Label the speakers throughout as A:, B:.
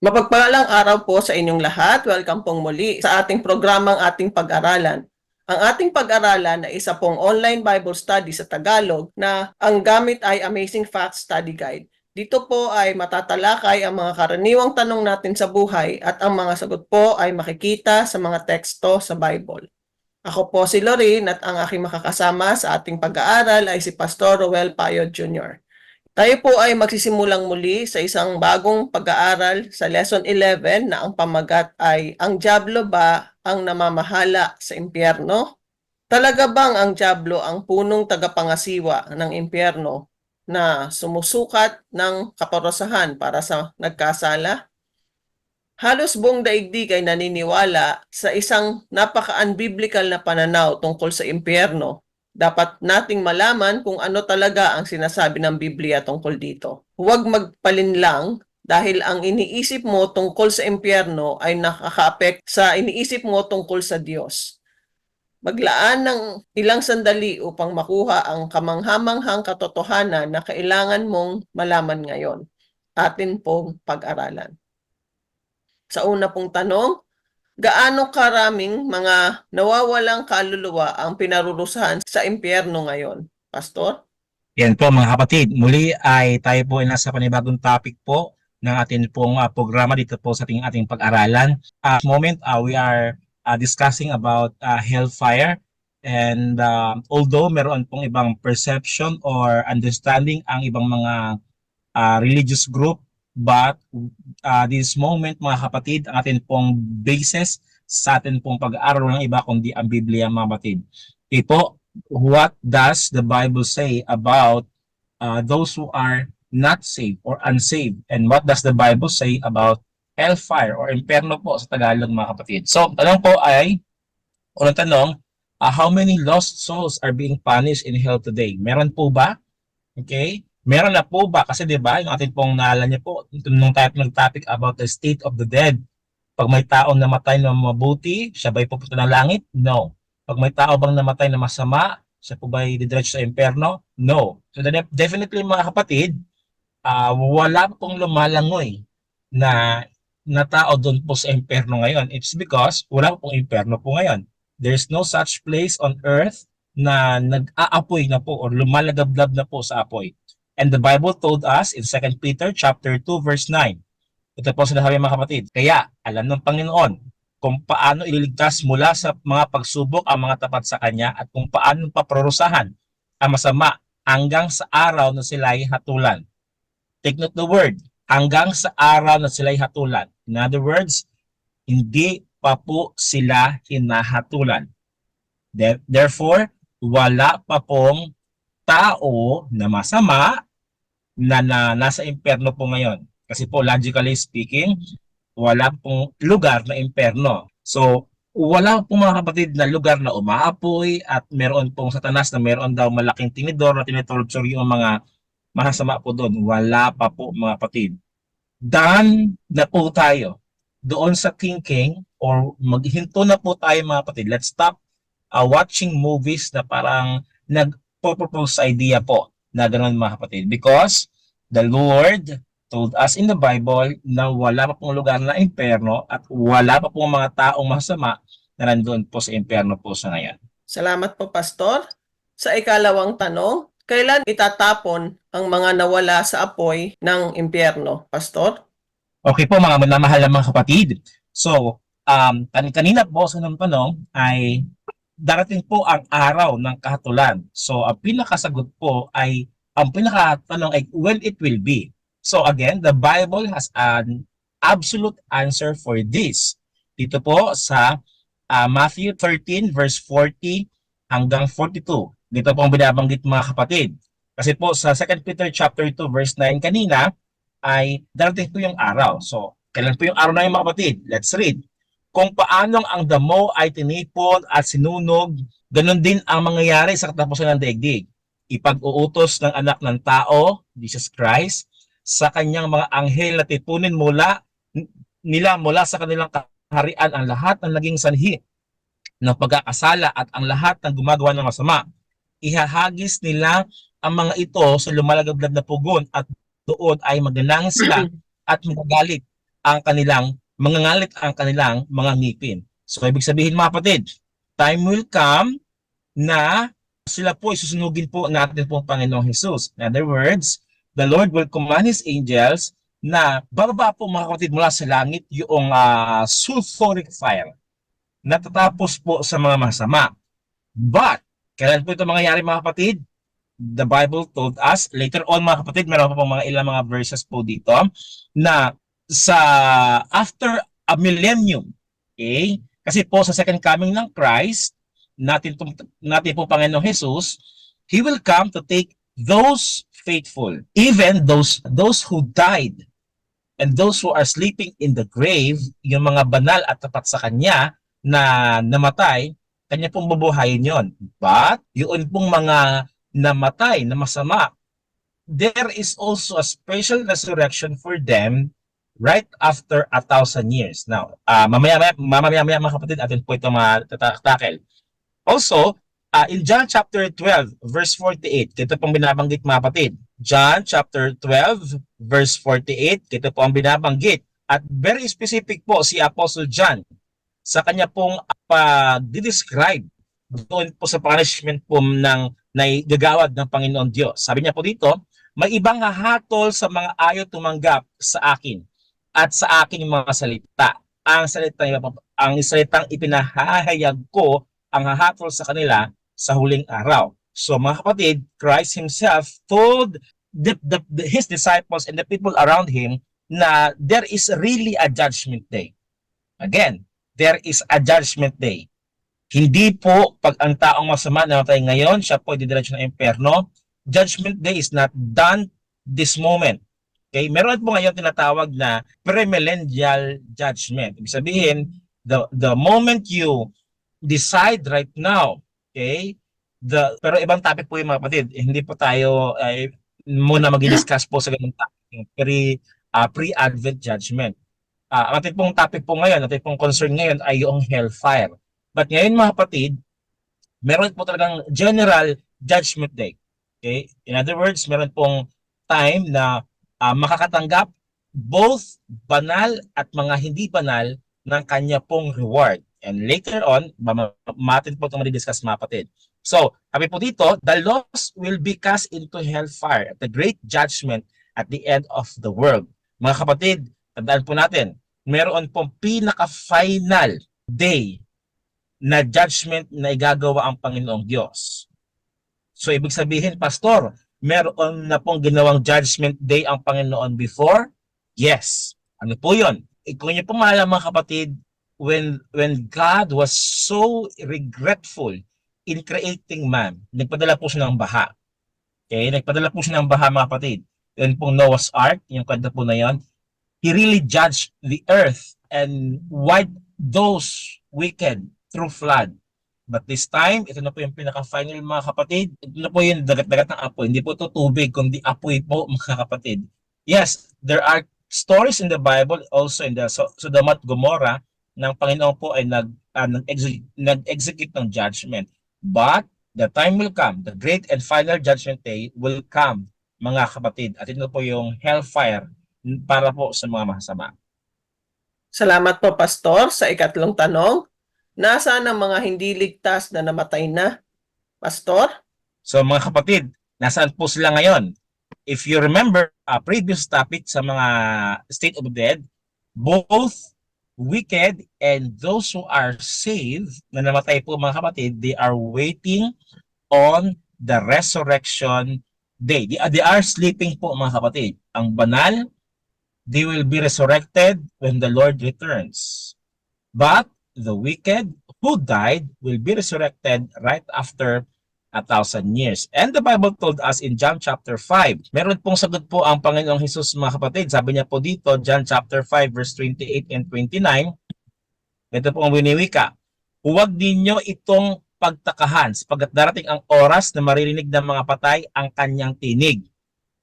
A: Mapagpalang araw po sa inyong lahat. Welcome pong muli sa ating programang ating pag-aralan. Ang ating pag-aralan ay isa pong online Bible study sa Tagalog na ang gamit ay Amazing Facts Study Guide. Dito po ay matatalakay ang mga karaniwang tanong natin sa buhay at ang mga sagot po ay makikita sa mga teksto sa Bible. Ako po si Lorraine at ang aking makakasama sa ating pag-aaral ay si Pastor Roel Payod Jr. Tayo po ay magsisimulang muli sa isang bagong pag-aaral sa Lesson 11 na ang pamagat ay Ang Diablo ba ang namamahala sa impyerno? Talaga bang ang Diablo ang punong tagapangasiwa ng impyerno na sumusukat ng kaparusahan para sa nagkasala? Halos buong daigdig ay naniniwala sa isang napaka-unbiblical na pananaw tungkol sa impyerno. Dapat nating malaman kung ano talaga ang sinasabi ng Biblia tungkol dito. Huwag magpalinlang dahil ang iniisip mo tungkol sa impyerno ay nakaka-apekto sa iniisip mo tungkol sa Diyos. Maglaan ng ilang sandali upang makuha ang kamanghamanghang katotohanan na kailangan mong malaman ngayon. Atin pong pag-aralan. Sa una pong tanong, gaano karaming mga nawawalang kaluluwa ang pinarurusahan sa impyerno ngayon? Pastor?
B: Yan po mga kapatid, muli ay tayo po ay nasa panibagong topic po ng ating pong programa dito po sa ating pag-aralan. Moment, we are discussing about hellfire, and although meron pong ibang perception or understanding ang ibang mga religious group, but this moment mga kapatid, ang ating pong basis sa ating pong pag-aaral ng iba kundi ang Biblia mga kapatid. Ito, what does the Bible say about those who are not saved or unsaved? And what does the Bible say about hellfire or imperno po sa Tagalog mga kapatid? So, tanong po ay, unang tanong, how many lost souls are being punished in hell today? Meron po ba? Okay? Meron na po ba? Kasi 'di ba, yung ating pong naalala niyo po, nung tayo nag-topic about the state of the dead. Pag may taong namatay na mabuti, siya ba'y pupunta ng langit? No. Pag may tao bang namatay na masama, siya po ba'y didiretso sa impyerno? No. So definitely mga kapatid, wala pong lumalangoy na tao doon po sa impyerno ngayon. It's because wala pong impyerno po ngayon. There's no such place on earth na nag-aapoy na po or lumalagablab na po sa apoy. And the Bible told us in 2 Peter chapter 2 verse 9. Ito po sinasabi mga kapatid. Kaya alam ng Panginoon kung paano ililigtas mula sa mga pagsubok ang mga tapat sa Kanya at kung paano paprorusahan ang masama hanggang sa araw na sila'y hatulan. Take note the word, hanggang sa araw na sila'y hatulan. In other words, hindi pa po sila hinahatulan. Therefore, wala pa pong tao na masama na nasa impyerno po ngayon. Kasi po, logically speaking, wala pong lugar na impyerno. So, wala pong mga kapatid na lugar na umaapoy at meron pong satanas na meron daw malaking tinidor na tinitorture yung mga masasama po doon. Wala pa po mga kapatid. Done na po tayo doon sa thinking or maghinto na po tayo mga kapatid. Let's stop watching movies na parang nagpo-propose idea po na ganoon mga kapatid. Because the Lord told us in the Bible na wala pa pong lugar na impyerno at wala pa pong mga taong masama na nandoon po sa impyerno po sa ngayon.
A: Salamat po, Pastor. Sa ikalawang tanong, kailan itatapon ang mga nawala sa apoy ng impyerno, Pastor?
B: Okay po mga minamahal na mga kapatid. So, kanina po sa ng tanong ay darating po ang araw ng kahatulan. So, ang pinakasagot po ay, ang pinakatanong ay when it will be. So again, the Bible has an absolute answer for this. Dito po sa Matthew 13 verse 40 hanggang 42. Dito po ang binabanggit mga kapatid. Kasi po sa 2 Peter chapter 2 verse 9 kanina ay darating po yung araw. So, kailan po yung araw na yung mga kapatid? Let's read. Kung paanong ang damo ay tinipon at sinunog, ganun din ang mangyayari sa katapusan ng daigdig. Ipag-uutos ng anak ng tao, Jesus Christ, sa kanyang mga anghel na tipunin nila mula sa kanilang kaharian ang lahat ng naging sanhi ng pagkakasala at ang lahat ng gumagawa ng masama. Ihahagis nila ang mga ito sa lumalagablab na pugon at doon ay magnanangis sila at magagalit mangangalit ang kanilang mga ngipin. So ibig sabihin mga kapatid, time will come na sila po isusunugin po natin po Panginoong Jesus. In other words, the Lord will command His angels na bababa po mga kapatid mula sa langit yung sulfuric fire na tatapos po sa mga masama. But, kailan po ito mangyayari mga kapatid? The Bible told us, later on mga kapatid, meron pa pong mga ilang mga verses po dito, na sa after a millennium, okay? Kasi po sa second coming ng Christ, natin po Panginoong Jesus, He will come to take those faithful, even those who died, and those who are sleeping in the grave, yung mga banal at tapat sa Kanya na namatay, Kanya pong bubuhayin yon. But, yun pong mga namatay na masama, there is also a special resurrection for them right after 1,000 years. Now, mamaya mga kapatid, atin po ito matatakil. Also, in John chapter 12, verse 48, ito pong binabanggit mga kapatid. John chapter 12, verse 48, ito po ang binabanggit. At very specific po si Apostle John sa kanya pong pag-describe doon po sa punishment po ng gagawad ng Panginoon Diyos. Sabi niya po dito, may ibang hahatol sa mga ayaw tumanggap sa akin at sa aking mga salita. Ang salitang ipinahahayag ko ang hahatol sa kanila sa huling araw. So mga kapatid, Christ Himself told His disciples and the people around Him na there is really a judgment day. Again, there is a judgment day. Hindi po pag ang taong masama namatay ngayon, siya po didiretso ng impyerno. Judgment day is not done this moment. Okay? Meron po ngayon tinatawag na premillennial judgment. Ibig sabihin, the moment you decide right now, okay? Pero ibang topic po yung mga kapatid. Hindi po tayo muna mag-discuss po sa ganung topic. Pre-advent judgment. Ang ating pong topic po ngayon, ating pong concern ngayon ay yung hellfire. But ngayon mga kapatid, meron po talagang general judgment day. Okay? In other words, meron pong time na makakatanggap both banal at mga hindi banal ng kanya pong reward. And later on, matin po itong madidiscuss mga kapatid. So, sabi po dito, the lost will be cast into hellfire at the great judgment at the end of the world. Mga kapatid, tandaan po natin, meron pong pinaka-final day na judgment na igagawa ang Panginoong Diyos. So, ibig sabihin, Pastor, meron na pong ginawang judgment day ang Panginoon before? Yes. Ano po yun? Kung niyo po maalam mga kapatid, when God was so regretful in creating man, nagpadala po siya ng baha. Okay? Nagpadala po siya ng baha mga kapatid. Yan pong Noah's Ark, yung kanta po na yan. He really judged the earth and wiped those wicked through flood. But this time, ito na po yung pinaka-final mga kapatid. Ito na po yung dagat-dagat ng apoy. Hindi po ito tubig, kundi apoy po mga kapatid. Yes, there are stories in the Bible, also in the Sodom at Gomorrah, ng Panginoon po ay nag-execute ng judgment. But the time will come, the great and final judgment day will come, mga kapatid. At ito po yung hellfire para po sa mga masama.
A: Salamat po, Pastor, sa ikatlong tanong. Nasaan ang mga hindi ligtas na namatay na? Pastor?
B: So mga kapatid, nasaan po sila ngayon? If you remember a previous topic sa mga state of the dead, both wicked and those who are saved na namatay po mga kapatid, they are waiting on the resurrection day. They are sleeping po mga kapatid. Ang banal, they will be resurrected when the Lord returns. But the wicked who died will be resurrected right after 1,000 years. And the Bible told us in John chapter 5, meron pong sagot po ang Panginoong Jesus mga kapatid. Sabi niya po dito, John chapter 5 verse 28 and 29, ito po ang winiwika, huwag ninyo itong pagtakahan sapagkat darating ang oras na maririnig ng mga patay ang kanyang tinig.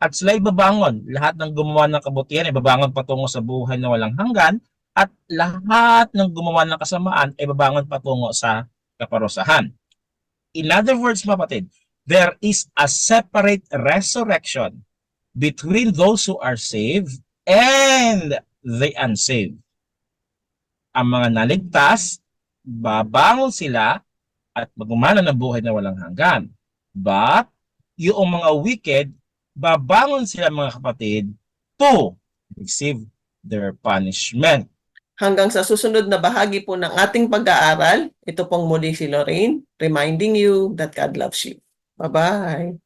B: At sila'y babangon, lahat ng gumawa ng kabutihan ay babangon patungo sa buhay na walang hanggan, at lahat ng gumawa ng kasamaan ay babangon patungo sa kaparusahan. In other words, mga kapatid, there is a separate resurrection between those who are saved and the unsaved. Ang mga naligtas, babangon sila at magumana ng buhay na walang hanggan. But, yung mga wicked, babangon sila mga kapatid to receive their punishment.
A: Hanggang sa susunod na bahagi po ng ating pag-aaral, ito pong muli si Lorraine, reminding you that God loves you. Bye-bye!